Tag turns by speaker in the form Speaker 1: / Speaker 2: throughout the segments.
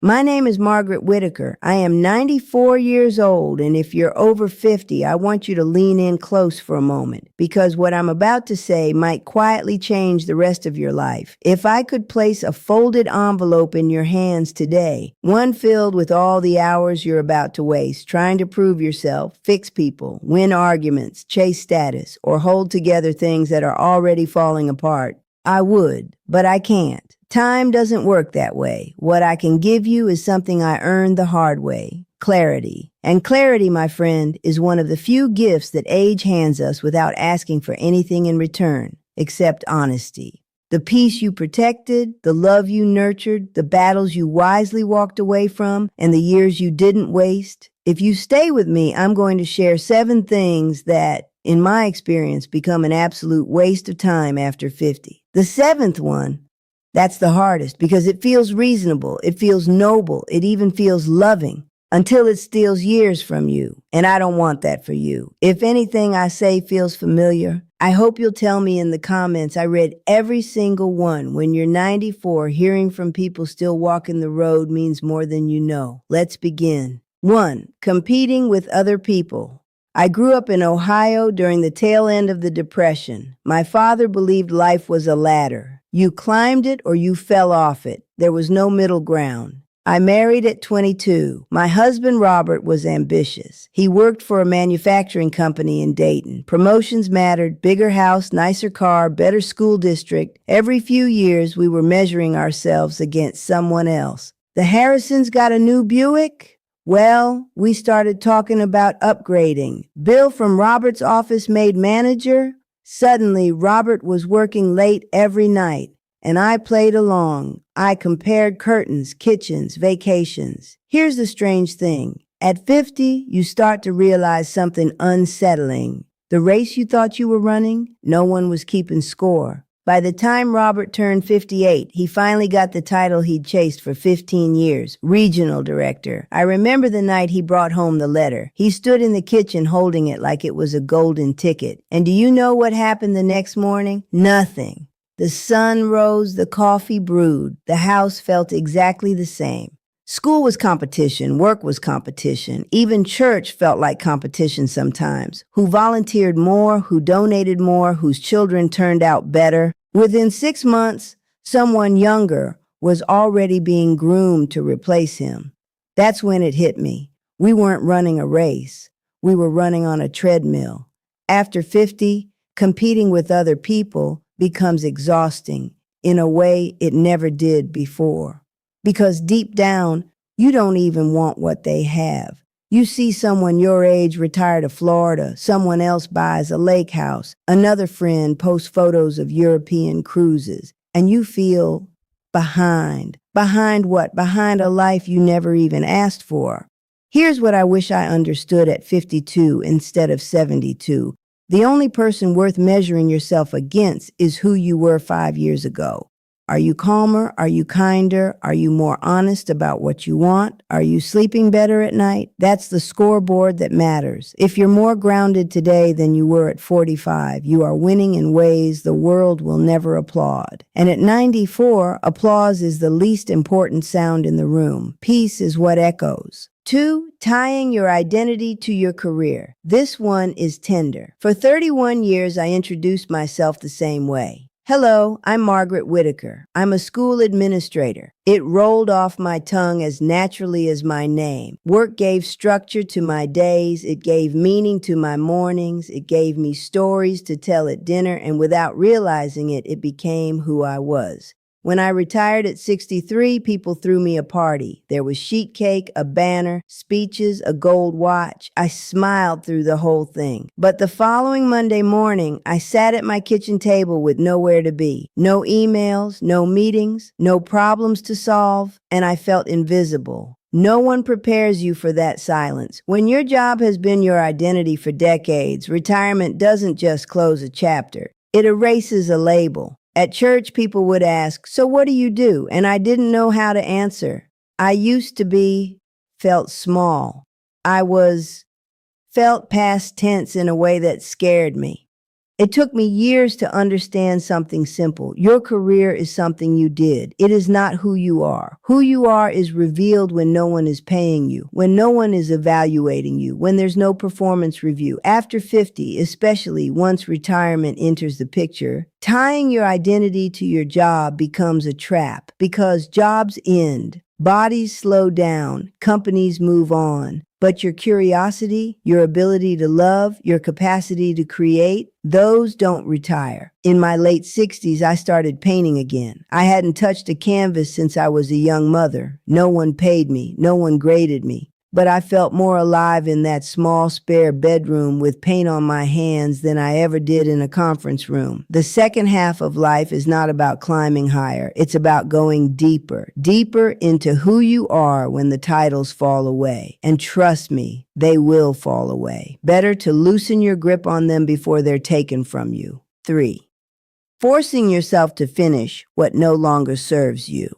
Speaker 1: My name is Margaret Whitaker. I am 94 years old, and if you're over 50, I want you to lean in close for a moment, because what I'm about to say might quietly change the rest of your life. If I could place a folded envelope in your hands today, one filled with all the hours you're about to waste trying to prove yourself, fix people, win arguments, chase status, or hold together things that are already falling apart, I would, but I can't. Time doesn't work that way. What I can give you is something I earned the hard way: clarity. And clarity, my friend, is one of the few gifts that age hands us without asking for anything in return, except honesty. The peace you protected, the love you nurtured, the battles you wisely walked away from, and the years you didn't waste. If you stay with me, I'm going to share 7 things that, in my experience, become an absolute waste of time after 50. The 7th one, that's the hardest, because it feels reasonable, it feels noble, it even feels loving, until it steals years from you. And I don't want that for you. If anything I say feels familiar, I hope you'll tell me in the comments. I read every single one. When you're 94, hearing from people still walking the road means more than you know. Let's begin. 1. Competing with other people. I grew up in Ohio during the tail end of the Depression. My father believed life was a ladder. You climbed it or you fell off it. There was no middle ground. I married at 22. My husband, Robert, was ambitious. He worked for a manufacturing company in Dayton. Promotions mattered: bigger house, nicer car, better school district. Every few years, we were measuring ourselves against someone else. The Harrisons got a new Buick? Well, we started talking about upgrading. Bill from Robert's office made manager. Suddenly, Robert was working late every night, and I played along. I compared curtains, kitchens, vacations. Here's the strange thing. At 50, you start to realize something unsettling. The race you thought you were running, no one was keeping score. By the time Robert turned 58, he finally got the title he'd chased for 15 years, regional director. I remember the night he brought home the letter. He stood in the kitchen holding it like it was a golden ticket. And do you know what happened the next morning? Nothing. The sun rose, the coffee brewed. The house felt exactly the same. School was competition, work was competition. Even church felt like competition sometimes. Who volunteered more, who donated more, whose children turned out better. Within 6 months, someone younger was already being groomed to replace him. That's when it hit me. We weren't running a race. We were running on a treadmill. After 50, competing with other people becomes exhausting in a way it never did before. Because deep down, you don't even want what they have. You see someone your age retire to Florida, someone else buys a lake house, another friend posts photos of European cruises, and you feel behind. Behind what? Behind a life you never even asked for. Here's what I wish I understood at 52 instead of 72. The only person worth measuring yourself against is who you were 5 years ago. Are you calmer? Are you kinder? Are you more honest about what you want? Are you sleeping better at night? That's the scoreboard that matters. If you're more grounded today than you were at 45, you are winning in ways the world will never applaud. And at 94, applause is the least important sound in the room. Peace is what echoes. 2, tying your identity to your career. This one is tender. For 31 years, I introduced myself the same way. Hello, I'm Margaret Whitaker. I'm a school administrator. It rolled off my tongue as naturally as my name. Work gave structure to my days. It gave meaning to my mornings. It gave me stories to tell at dinner, and without realizing it, it became who I was. When I retired at 63, people threw me a party. There was sheet cake, a banner, speeches, a gold watch. I smiled through the whole thing. But the following Monday morning, I sat at my kitchen table with nowhere to be. No emails, no meetings, no problems to solve, and I felt invisible. No one prepares you for that silence. When your job has been your identity for decades, retirement doesn't just close a chapter. It erases a label. At church, people would ask, "So what do you do?" And I didn't know how to answer. I used to be, felt small. I felt past tense in a way that scared me. It took me years to understand something simple. Your career is something you did. It is not who you are. Who you are is revealed when no one is paying you, when no one is evaluating you, when there's no performance review. After 50, especially once retirement enters the picture, tying your identity to your job becomes a trap because jobs end. Bodies slow down, companies move on, but your curiosity, your ability to love, your capacity to create, those don't retire. In my late 60s, I started painting again. I hadn't touched a canvas since I was a young mother. No one paid me, no one graded me. But I felt more alive in that small spare bedroom with paint on my hands than I ever did in a conference room. The second half of life is not about climbing higher. It's about going deeper, deeper into who you are when the titles fall away. And trust me, they will fall away. Better to loosen your grip on them before they're taken from you. 3. Forcing yourself to finish what no longer serves you.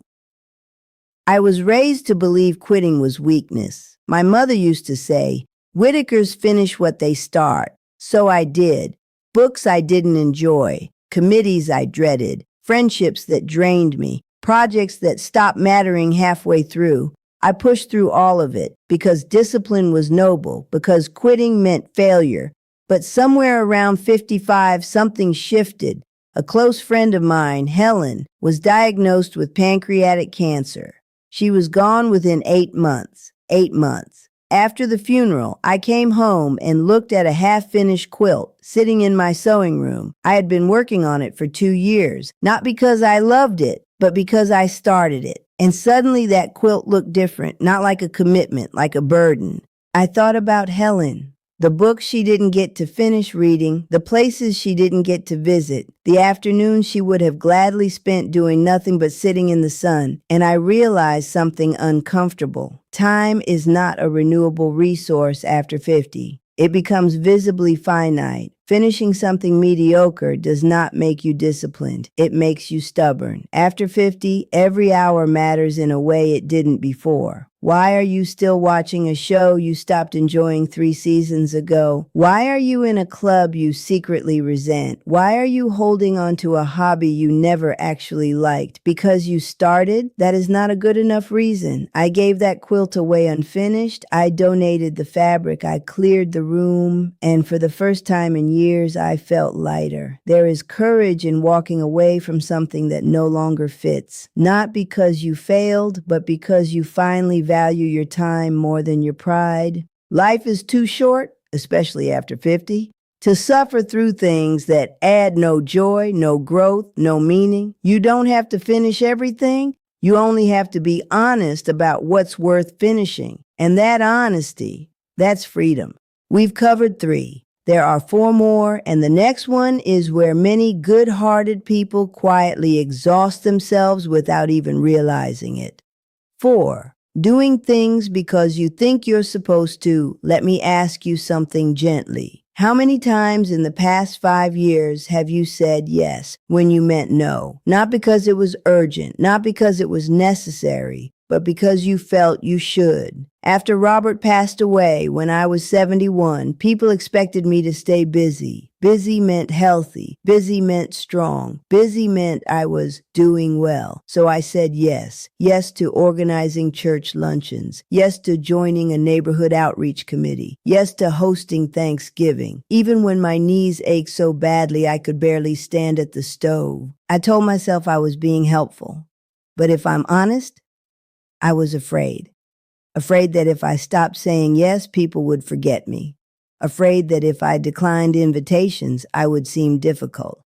Speaker 1: I was raised to believe quitting was weakness. My mother used to say, Whitakers finish what they start. So I did. Books I didn't enjoy, committees I dreaded, friendships that drained me, projects that stopped mattering halfway through. I pushed through all of it because discipline was noble, because quitting meant failure. But somewhere around 55, something shifted. A close friend of mine, Helen, was diagnosed with pancreatic cancer. She was gone within 8 months. 8 months. After the funeral, I came home and looked at a half-finished quilt sitting in my sewing room. I had been working on it for 2 years, not because I loved it, but because I started it. And suddenly that quilt looked different, not like a commitment, like a burden. I thought about Helen. The books she didn't get to finish reading, the places she didn't get to visit, the afternoons she would have gladly spent doing nothing but sitting in the sun, and I realized something uncomfortable. Time is not a renewable resource after 50. It becomes visibly finite. Finishing something mediocre does not make you disciplined. It makes you stubborn. After 50, every hour matters in a way it didn't before. Why are you still watching a show you stopped enjoying 3 seasons ago? Why are you in a club you secretly resent? Why are you holding on to a hobby you never actually liked? Because you started? That is not a good enough reason. I gave that quilt away unfinished. I donated the fabric. I cleared the room. And for the first time in years, I felt lighter. There is courage in walking away from something that no longer fits. Not because you failed, but because you finally value your time more than your pride. Life is too short, especially after 50, to suffer through things that add no joy, no growth, no meaning. You don't have to finish everything. You only have to be honest about what's worth finishing. And that honesty, that's freedom. We've covered 3. There are 4 more, and the next one is where many good-hearted people quietly exhaust themselves without even realizing it. 4. Doing things because you think you're supposed to. Let me ask you something gently. How many times in the past 5 years have you said yes when you meant no? Not because it was urgent, not because it was necessary, but because you felt you should. After Robert passed away when I was 71, people expected me to stay busy. Busy meant healthy. Busy meant strong. Busy meant I was doing well. So I said yes. Yes to organizing church luncheons. Yes to joining a neighborhood outreach committee. Yes to hosting Thanksgiving. Even when my knees ached so badly I could barely stand at the stove. I told myself I was being helpful. But if I'm honest, I was afraid. Afraid that if I stopped saying yes, people would forget me. Afraid that if I declined invitations, I would seem difficult.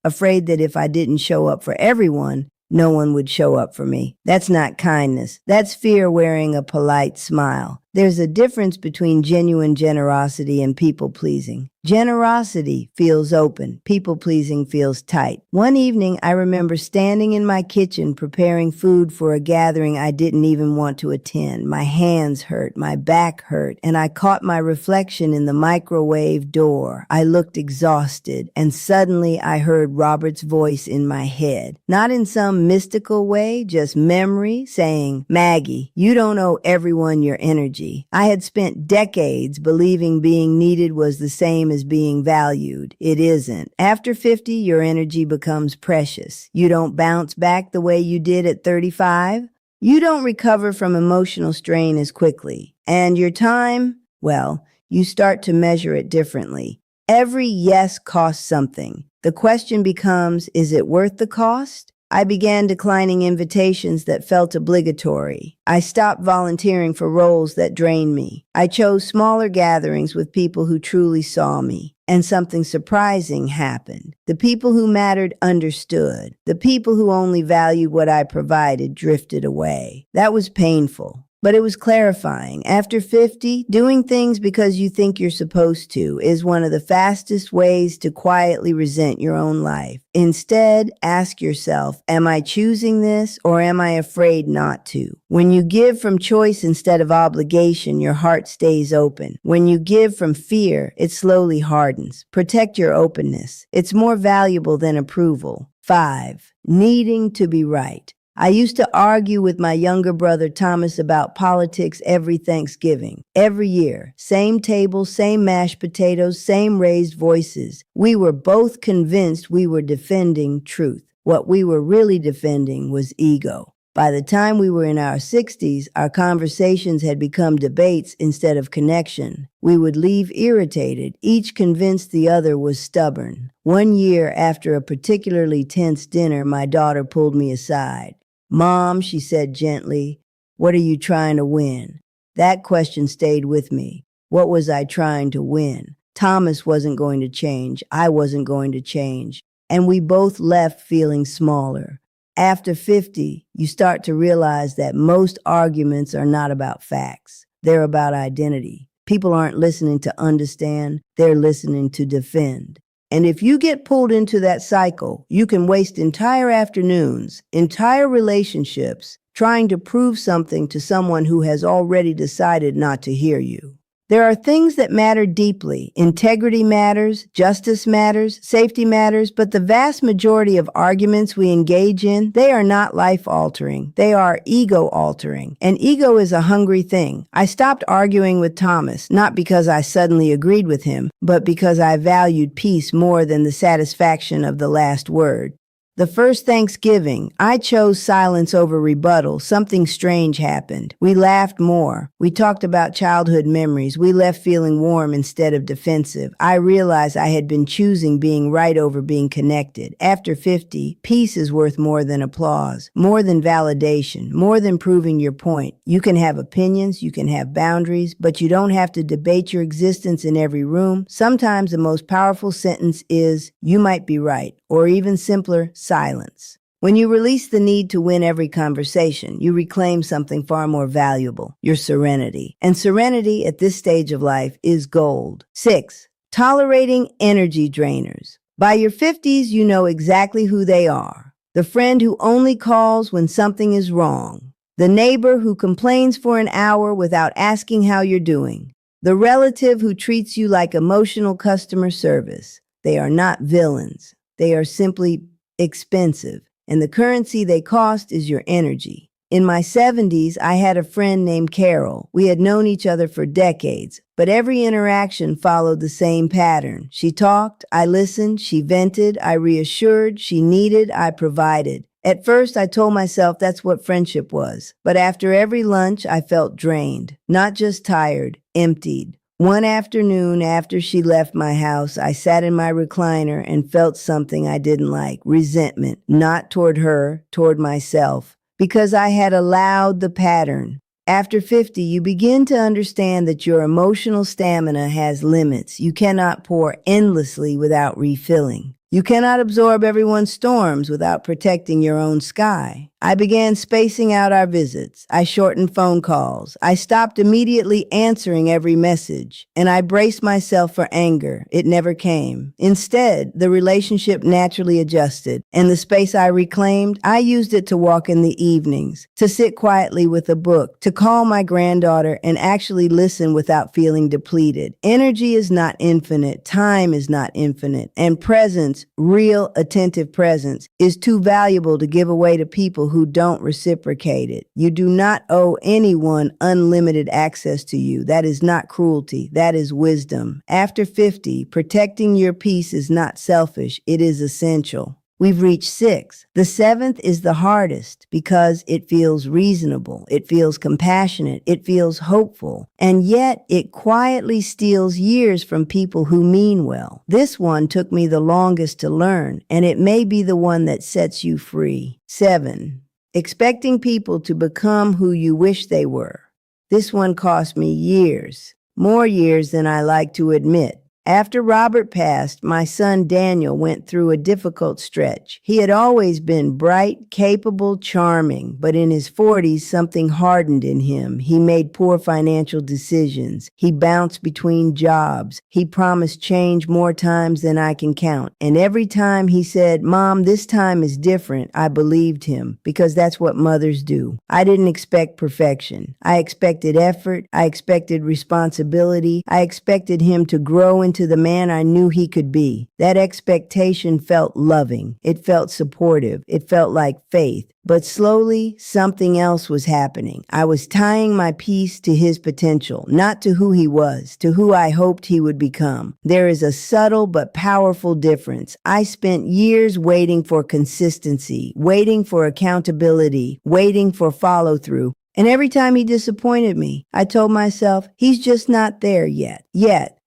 Speaker 1: Afraid that if I didn't show up for everyone, no one would show up for me. That's not kindness. That's fear wearing a polite smile. There's a difference between genuine generosity and people-pleasing. Generosity feels open. People-pleasing feels tight. One evening, I remember standing in my kitchen preparing food for a gathering I didn't even want to attend. My hands hurt, my back hurt, and I caught my reflection in the microwave door. I looked exhausted, and suddenly I heard Robert's voice in my head. Not in some mystical way, just memory saying, "Maggie, you don't owe everyone your energy. energy. I had spent decades believing being needed was the same as being valued. It isn't. After 50, your energy becomes precious. You don't bounce back the way you did at 35. You don't recover from emotional strain as quickly. And your time, well, you start to measure it differently. Every yes costs something. The question becomes, is it worth the cost? I began declining invitations that felt obligatory. I stopped volunteering for roles that drained me. I chose smaller gatherings with people who truly saw me. And something surprising happened. The people who mattered understood. The people who only valued what I provided drifted away. That was painful. But it was clarifying. After 50, doing things because you think you're supposed to is one of the fastest ways to quietly resent your own life. Instead, ask yourself, am I choosing this or am I afraid not to? When you give from choice instead of obligation, your heart stays open. When you give from fear, it slowly hardens. Protect your openness. It's more valuable than approval. 5. Needing to be right. I used to argue with my younger brother Thomas about politics every Thanksgiving. Every year, same table, same mashed potatoes, same raised voices. We were both convinced we were defending truth. What we were really defending was ego. By the time we were in our 60s, our conversations had become debates instead of connection. We would leave irritated, each convinced the other was stubborn. One year after a particularly tense dinner, my daughter pulled me aside. "Mom," she said gently, "what are you trying to win?" That question stayed with me. What was I trying to win? Thomas wasn't going to change. I wasn't going to change. And we both left feeling smaller. After 50, you start to realize that most arguments are not about facts. They're about identity. People aren't listening to understand. They're listening to defend. And if you get pulled into that cycle, you can waste entire afternoons, entire relationships, trying to prove something to someone who has already decided not to hear you. There are things that matter deeply. Integrity matters, justice matters, safety matters, but the vast majority of arguments we engage in, they are not life-altering. They are ego-altering. And ego is a hungry thing. I stopped arguing with Thomas, not because I suddenly agreed with him, but because I valued peace more than the satisfaction of the last word. The first Thanksgiving, I chose silence over rebuttal. Something strange happened. We laughed more. We talked about childhood memories. We left feeling warm instead of defensive. I realized I had been choosing being right over being connected. After 50, peace is worth more than applause, more than validation, more than proving your point. You can have opinions, you can have boundaries, but you don't have to debate your existence in every room. Sometimes the most powerful sentence is, "You might be right," or even simpler, silence. When you release the need to win every conversation, you reclaim something far more valuable, your serenity. And serenity at this stage of life is gold. 6. Tolerating energy drainers. By your 50s, you know exactly who they are. The friend who only calls when something is wrong. The neighbor who complains for an hour without asking how you're doing. The relative who treats you like emotional customer service. They are not villains. They are simply expensive, and the currency they cost is your energy. In my 70s, I had a friend named Carol. We had known each other for decades, but every interaction followed the same pattern. She talked, I listened, she vented, I reassured, she needed, I provided. At first, I told myself that's what friendship was, but after every lunch, I felt drained, not just tired, emptied. One afternoon after she left my house, I sat in my recliner and felt something I didn't like, resentment, not toward her, toward myself, because I had allowed the pattern. After 50, you begin to understand that your emotional stamina has limits. You cannot pour endlessly without refilling. You cannot absorb everyone's storms without protecting your own sky. I began spacing out our visits. I shortened phone calls. I stopped immediately answering every message. And I braced myself for anger. It never came. Instead, the relationship naturally adjusted. And the space I reclaimed, I used it to walk in the evenings, to sit quietly with a book, to call my granddaughter and actually listen without feeling depleted. Energy is not infinite. Time is not infinite. And presence presence, real attentive presence, is too valuable to give away to people who don't reciprocate it. You do not owe anyone unlimited access to you. That is not cruelty. That is wisdom. After 50, protecting your peace is not selfish. It is essential. We've reached 6. The 7th is the hardest because it feels reasonable, it feels compassionate, it feels hopeful, and yet it quietly steals years from people who mean well. This one took me the longest to learn, and it may be the one that sets you free. 7. Expecting people to become who you wish they were. This one cost me years, more years than I like to admit. After Robert passed, my son Daniel went through a difficult stretch. He had always been bright, capable, charming, but in his 40s, something hardened in him. He made poor financial decisions. He bounced between jobs. He promised change more times than I can count. And every time he said, "Mom, this time is different," I believed him, because that's what mothers do. I didn't expect perfection. I expected effort. I expected responsibility. I expected him to grow into the man I knew he could be. That expectation felt loving. It felt supportive. It felt like faith. But slowly, something else was happening. I was tying my peace to his potential, not to who he was, to who I hoped he would become. There is a subtle but powerful difference. I spent years waiting for consistency, waiting for accountability, waiting for follow-through. And every time he disappointed me, I told myself, he's just not there yet.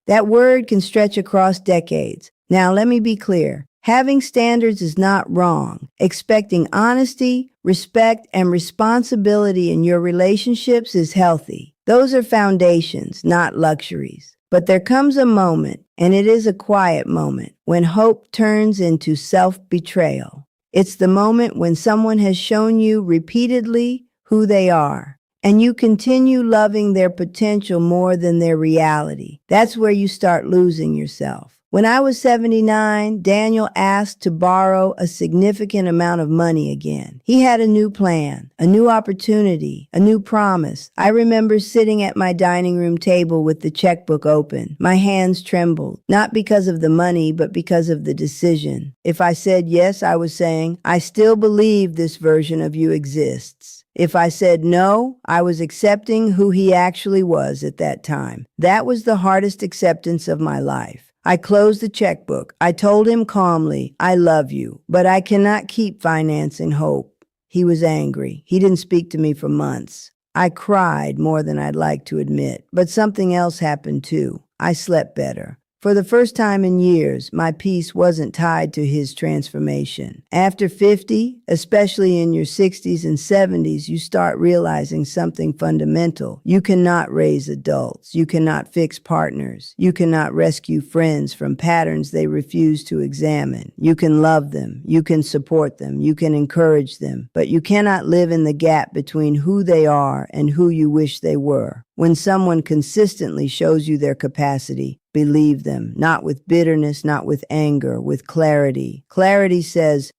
Speaker 1: That word can stretch across decades. Now, let me be clear. Having standards is not wrong. Expecting honesty, respect, and responsibility in your relationships is healthy. Those are foundations, not luxuries. But there comes a moment, and it is a quiet moment, when hope turns into self-betrayal. It's the moment when someone has shown you repeatedly who they are, and you continue loving their potential more than their reality. That's where you start losing yourself. When I was 79, Daniel asked to borrow a significant amount of money again. He had a new plan, a new opportunity, a new promise. I remember sitting at my dining room table with the checkbook open. My hands trembled, not because of the money, but because of the decision. If I said yes, I was saying, I still believe this version of you exists. If I said no, I was accepting who he actually was at that time. That was the hardest acceptance of my life. I closed the checkbook. I told him calmly, I love you, but I cannot keep financing hope. He was angry. He didn't speak to me for months. I cried more than I'd like to admit, but something else happened too. I slept better. For the first time in years, my peace wasn't tied to his transformation. After 50, especially in your 60s and 70s, you start realizing something fundamental. You cannot raise adults. You cannot fix partners. You cannot rescue friends from patterns they refuse to examine. You can love them. You can support them. You can encourage them. But you cannot live in the gap between who they are and who you wish they were. When someone consistently shows you their capacity, believe them, not with bitterness, not with anger, with clarity. Clarity says,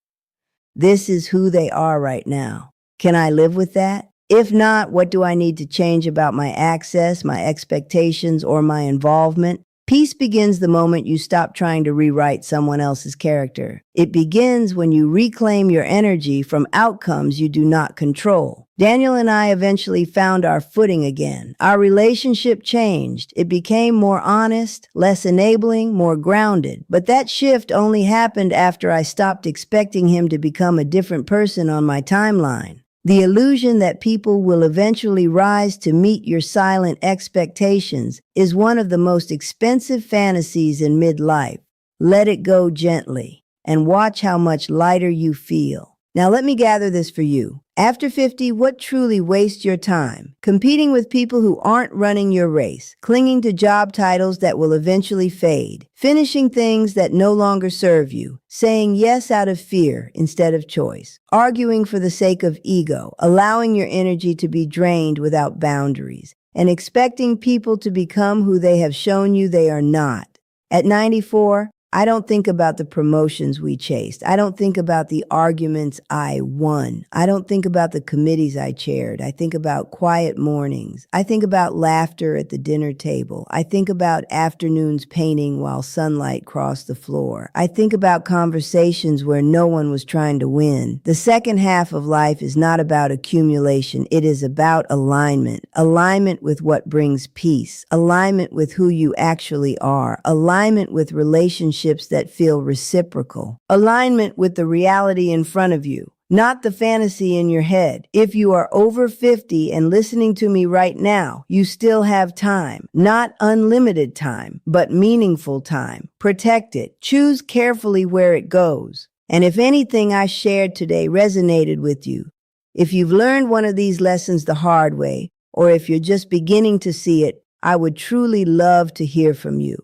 Speaker 1: this is who they are right now. Can I live with that? If not, what do I need to change about my access, my expectations, or my involvement? Peace begins the moment you stop trying to rewrite someone else's character. It begins when you reclaim your energy from outcomes you do not control. Daniel and I eventually found our footing again. Our relationship changed. It became more honest, less enabling, more grounded. But that shift only happened after I stopped expecting him to become a different person on my timeline. The illusion that people will eventually rise to meet your silent expectations is one of the most expensive fantasies in midlife. Let it go gently and watch how much lighter you feel. Now let me gather this for you. After 50, what truly wastes your time? Competing with people who aren't running your race, clinging to job titles that will eventually fade, finishing things that no longer serve you, saying yes out of fear instead of choice, arguing for the sake of ego, allowing your energy to be drained without boundaries, and expecting people to become who they have shown you they are not. At 94, I don't think about the promotions we chased. I don't think about the arguments I won. I don't think about the committees I chaired. I think about quiet mornings. I think about laughter at the dinner table. I think about afternoons painting while sunlight crossed the floor. I think about conversations where no one was trying to win. The second half of life is not about accumulation. It is about alignment. Alignment with what brings peace. Alignment with who you actually are. Alignment with relationships that feel reciprocal. Alignment with the reality in front of you, not the fantasy in your head. If you are over 50 and listening to me right now, you still have time. Not unlimited time, but meaningful time. Protect it. Choose carefully where it goes. And if anything I shared today resonated with you, if you've learned one of these lessons the hard way, or if you're just beginning to see it, I would truly love to hear from you.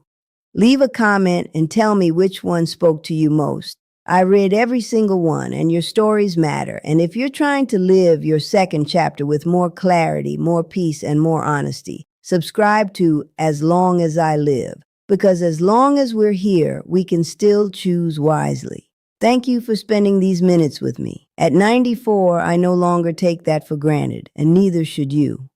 Speaker 1: Leave a comment and tell me which one spoke to you most. I read every single one, and your stories matter. And if you're trying to live your second chapter with more clarity, more peace, and more honesty, subscribe to As Long as I Live, because as long as we're here, we can still choose wisely. Thank you for spending these minutes with me. At 94, I no longer take that for granted, and neither should you.